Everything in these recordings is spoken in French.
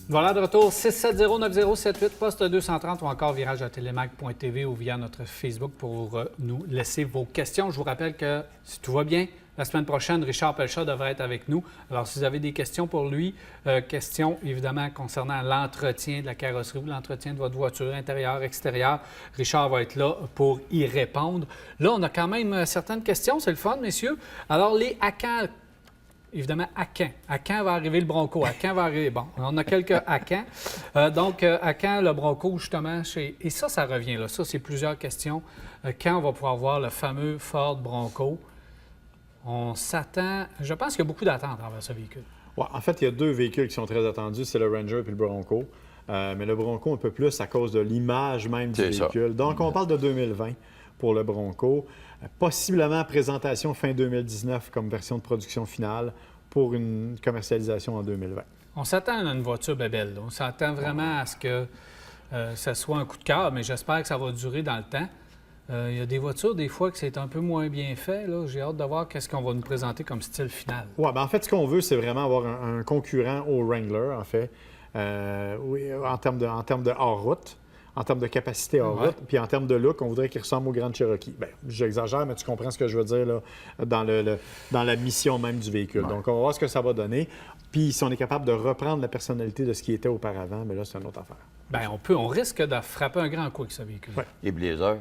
Voilà, de retour, 670-9078, poste 230 ou encore virage à télémac.tv ou via notre Facebook pour nous laisser vos questions. Je vous rappelle que si tout va bien, la semaine prochaine, Richard Pelchat devrait être avec nous. Alors, si vous avez des questions pour lui, questions évidemment concernant l'entretien de la carrosserie ou l'entretien de votre voiture intérieure, extérieure, Richard va être là pour y répondre. Là, on a quand même certaines questions, c'est le fun, messieurs. Alors, les à quand? Évidemment, à quand? À quand va arriver le Bronco? À quand va arriver? Bon, on a quelques à quand. Donc, à quand le Bronco, justement? Et ça revient là. Ça, c'est plusieurs questions. Quand on va pouvoir voir le fameux Ford Bronco? On s'attend... Je pense qu'il y a beaucoup d'attentes envers ce véhicule. Ouais, en fait, il y a deux véhicules qui sont très attendus. C'est le Ranger et le Bronco. Mais le Bronco un peu plus à cause de l'image même du véhicule. Donc, on parle de 2020 pour le Bronco. Possiblement présentation fin 2019 comme version de production finale pour une commercialisation en 2020. On s'attend à une voiture bébelle. On s'attend vraiment à ce que ça soit un coup de cœur, mais j'espère que ça va durer dans le temps. Il y a des voitures, des fois, que c'est un peu moins bien fait. J'ai hâte de voir qu'est-ce qu'on va nous présenter comme style final. Oui, bien en fait, ce qu'on veut, c'est vraiment avoir un concurrent au Wrangler, en fait, oui, en termes de hors-route. En termes de capacité hors route, puis en termes de look, on voudrait qu'il ressemble au Grand Cherokee. Bien, j'exagère, mais tu comprends ce que je veux dire là, dans la mission même du véhicule. Ouais. Donc, on va voir ce que ça va donner. Puis, si on est capable de reprendre la personnalité de ce qui était auparavant, bien là, c'est une autre affaire. Bien, on risque de frapper un grand coup avec ce véhicule. Ouais. Et Blazer?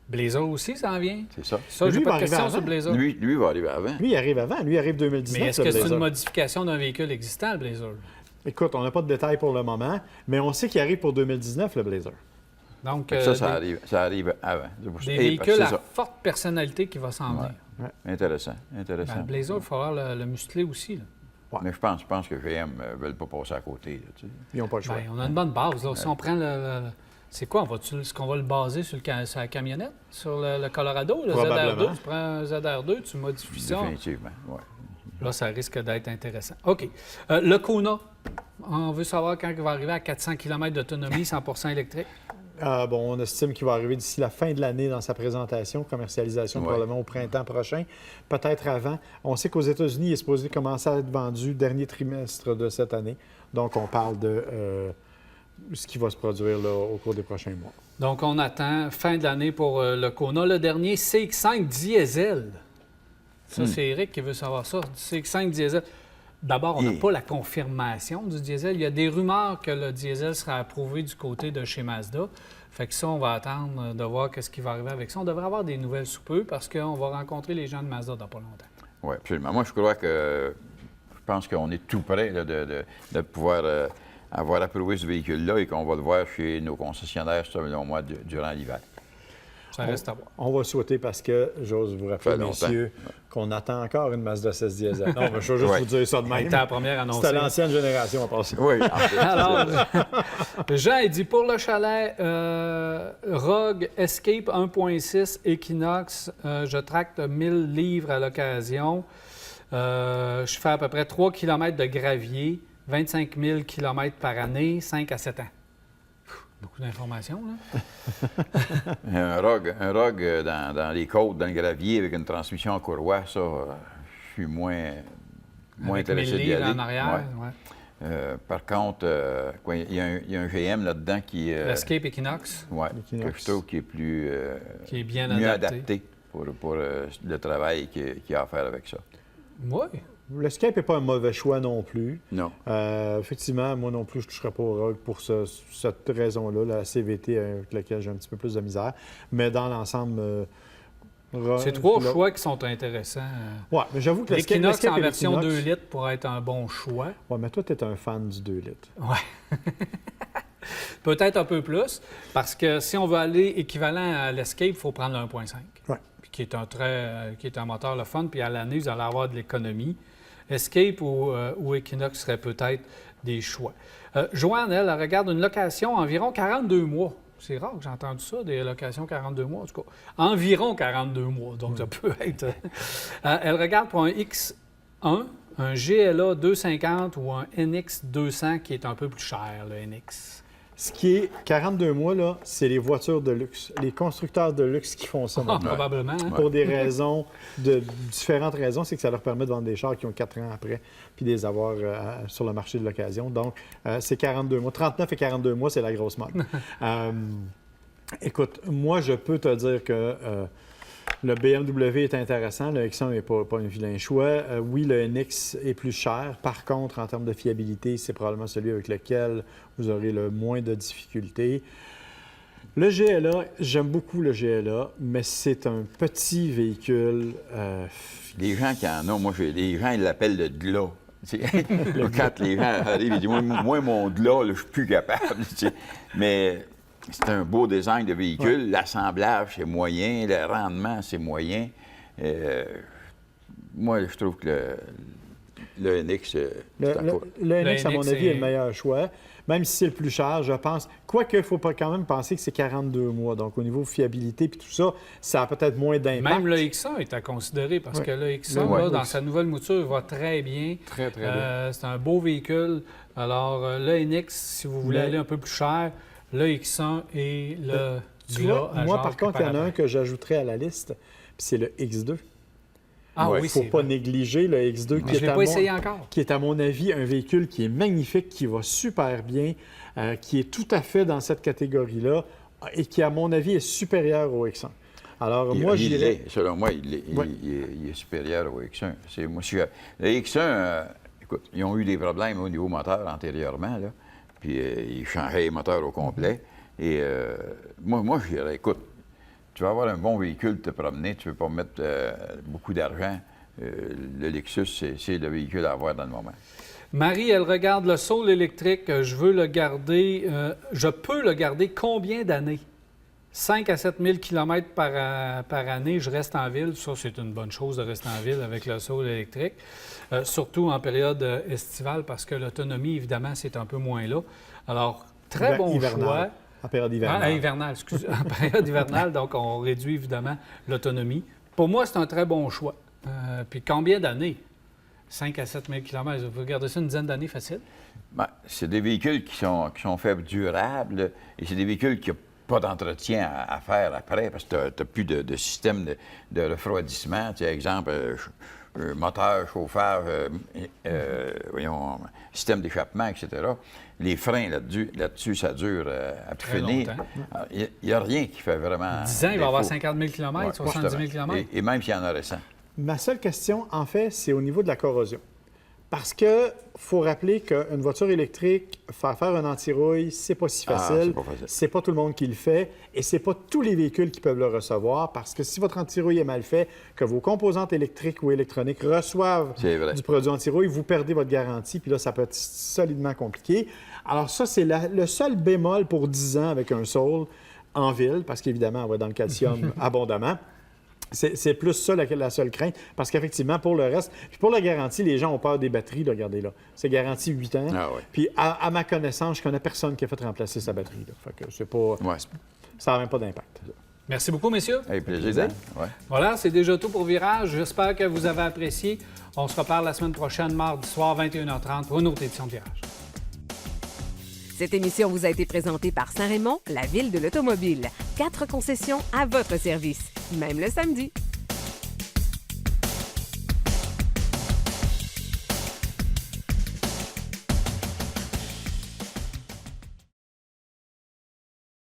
Blazer aussi, ça en vient? C'est ça. Ça, j'ai pas de question sur Blazer. Lui va arriver avant. Lui, il arrive avant. Lui, il arrive 2019. Mais est-ce que c'est une modification d'un véhicule existant, le Blazer? Écoute, on n'a pas de détails pour le moment, mais on sait qu'il arrive pour 2019, le Blazer. Donc, ça arrive avant. Des véhicules à forte personnalité qui va s'en venir. Ouais. Intéressant. Ben, le Blazer, il faut avoir le musclé aussi. Là. Ouais. Mais je pense que GM ne veulent pas passer à côté. Là, tu sais. Ils n'ont pas le choix. Ben, on a une bonne base. Là. Si on prend c'est quoi? Est-ce qu'on va le baser sur la camionnette? Sur le Colorado? Le ZR2? Tu prends un ZR2, tu modifies ça? Définitivement, oui. Là, ça risque d'être intéressant. OK. Le Kona, on veut savoir quand il va arriver à 400 km d'autonomie, 100% électrique. On estime qu'il va arriver d'ici la fin de l'année dans sa présentation, commercialisation probablement au printemps prochain, peut-être avant. On sait qu'aux États-Unis, il est supposé commencer à être vendu dernier trimestre de cette année. Donc, on parle de ce qui va se produire là, au cours des prochains mois. Donc, on attend fin de l'année pour le Kona. Le dernier, CX-5 diesel. Ça, c'est Eric qui veut savoir ça. CX-5 diesel. D'abord, on n'a pas la confirmation du diesel. Il y a des rumeurs que le diesel sera approuvé du côté de chez Mazda. Fait que ça, on va attendre de voir ce qui va arriver avec ça. On devrait avoir des nouvelles sous peu parce qu'on va rencontrer les gens de Mazda dans pas longtemps. Oui, absolument. Moi, je pense qu'on est tout prêt là, de pouvoir avoir approuvé ce véhicule-là et qu'on va le voir chez nos concessionnaires, selon moi, durant l'hiver. Ça reste à voir. On va souhaiter parce que, j'ose vous rappeler, messieurs, qu'on attend encore une Mazda 16 diesel. Non, mais je veux juste vous dire ça de même. C'était la première annoncée. C'était l'ancienne génération, on pense. Oui. Alors, Jean, il dit, pour le chalet Rogue Escape 1.6 Equinox, je tracte 1000 livres à l'occasion. Je fais à peu près 3 km de gravier, 25 000 km par année, 5 à 7 ans. Beaucoup d'informations, là. un Rogue dans les côtes, dans le gravier, avec une transmission en courroie, ça, je suis moins intéressé d'y aller. En arrière, par contre, il y a un GM là-dedans qui... L'Escape Equinox. Oui, que je trouve qui est plus... qui est bien mieux adapté pour le travail qu'il y a à faire avec ça. Oui. L'Escape n'est pas un mauvais choix non plus. Non. Effectivement, moi non plus, je ne toucherais pas au Rogue pour cette raison-là, la CVT avec laquelle j'ai un petit peu plus de misère. Mais dans l'ensemble, c'est trois choix qui sont intéressants. Oui, mais j'avoue que l'Equinox en version 2 litres pourrait être un bon choix. Oui, mais toi, tu es un fan du 2 litres. Oui. Peut-être un peu plus, parce que si on veut aller équivalent à l'Escape, il faut prendre le 1.5. Oui. Qui est un moteur le fun, puis à l'année, vous allez avoir de l'économie. Escape ou Equinox seraient peut-être des choix. Joanne, elle regarde une location environ 42 mois. C'est rare que j'ai entendu ça, des locations 42 mois, en tout cas. Environ 42 mois, donc ça peut être... elle regarde pour un X1, un GLA 250 ou un NX 200 qui est un peu plus cher, le NX. Ce qui est 42 mois, là, c'est les voitures de luxe. Les constructeurs de luxe qui font ça Ah, maintenant. probablement. Hein? Pour des raisons, de différentes raisons, c'est que ça leur permet de vendre des chars qui ont 4 ans après, puis de les avoir sur le marché de l'occasion. Donc, c'est 42 mois. 39 et 42 mois, c'est la grosse mode. Écoute, moi, je peux te dire que le BMW est intéressant. Le X1 n'est pas un vilain choix. Oui, le NX est plus cher. Par contre, en termes de fiabilité, c'est probablement celui avec lequel vous aurez le moins de difficultés. Le GLA, j'aime beaucoup le GLA, mais c'est un petit véhicule. Les gens qui en ont, les gens, ils l'appellent le GLA. Quand les gens arrivent, ils disent moi mon GLA, là, je suis plus capable. Mais c'est un beau design de véhicule. Ouais. L'assemblage, c'est moyen. Le rendement, c'est moyen. Moi, je trouve que le NX, le NX, à mon avis, est le meilleur choix. Même si c'est le plus cher, je pense. Quoique, il faut quand même penser que c'est 42 mois. Donc, au niveau fiabilité et tout ça, ça a peut-être moins d'impact. Même le X1 est à considérer parce que le X1, là, dans sa nouvelle mouture, va très bien. Très, très bien. C'est un beau véhicule. Alors, le NX, si vous voulez aller un peu plus cher, le X1 et le GLA. Moi, par contre, il y en a un que j'ajouterais à la liste, puis c'est le X2. Ah oui, il ne faut pas négliger le X2 qui est, à mon avis, un véhicule qui est magnifique, qui va super bien, qui est tout à fait dans cette catégorie-là et qui, à mon avis, est supérieur au X1. Alors, selon moi, il est supérieur au X1. Le X1, écoute, ils ont eu des problèmes au niveau moteur antérieurement, là, puis ils changeaient les moteurs au complet. Et moi, je dirais, écoute, tu vas avoir un bon véhicule te promener, tu ne veux pas mettre beaucoup d'argent. Le Lexus, c'est le véhicule à avoir dans le moment. Marie, elle regarde le Soul électrique. Je veux le garder. Je peux le garder combien d'années? 5 à 7 000 km par année, je reste en ville. Ça, c'est une bonne chose de rester en ville avec le Soul électrique. Surtout en période estivale, parce que l'autonomie, évidemment, c'est un peu moins là. Alors, très bon choix. En période hivernale. En période hivernale, donc on réduit évidemment l'autonomie. Pour moi, c'est un très bon choix. Puis combien d'années? 5 à 7 000 km. Vous pouvez garder ça une dizaine d'années facile? Bien, c'est des véhicules qui sont faits durables et c'est des véhicules qui n'ont pas d'entretien à faire après parce que tu n'as plus de système de refroidissement. Tu sais, exemple, moteur, chauffage, voyons, système d'échappement, etc. Les freins là-dessus, ça dure à plus finir. Il n'y a rien qui fait vraiment. 10 ans, il va y avoir 50 000 km, 70 000 km. Et même s'il y en aurait 100. Ma seule question, en fait, c'est au niveau de la corrosion. Parce que faut rappeler qu'une voiture électrique, faire un anti-rouille, c'est pas si facile. C'est pas tout le monde qui le fait. Et c'est pas tous les véhicules qui peuvent le recevoir. Parce que si votre anti-rouille est mal fait, que vos composantes électriques ou électroniques reçoivent du produit anti-rouille, vous perdez votre garantie. Puis là, ça peut être solidement compliqué. Alors ça, c'est le seul bémol pour 10 ans avec un Soul en ville. Parce qu'évidemment, on va dans le calcium abondamment. C'est plus ça la seule crainte, parce qu'effectivement, pour le reste, puis pour la garantie, les gens ont peur des batteries, là, regardez là. C'est garanti 8 ans. Ah ouais. Puis à ma connaissance, je connais personne qui a fait remplacer sa batterie. Là. Fait que c'est pas... Ça n'a même pas d'impact. Merci beaucoup, messieurs. Avec plaisir. Ouais. Voilà, c'est déjà tout pour Virage. J'espère que vous avez apprécié. On se reparle la semaine prochaine, mardi soir, 21h30, pour une autre édition de Virage. Cette émission vous a été présentée par Saint-Raymond, la ville de l'automobile. 4 concessions à votre service, même le samedi.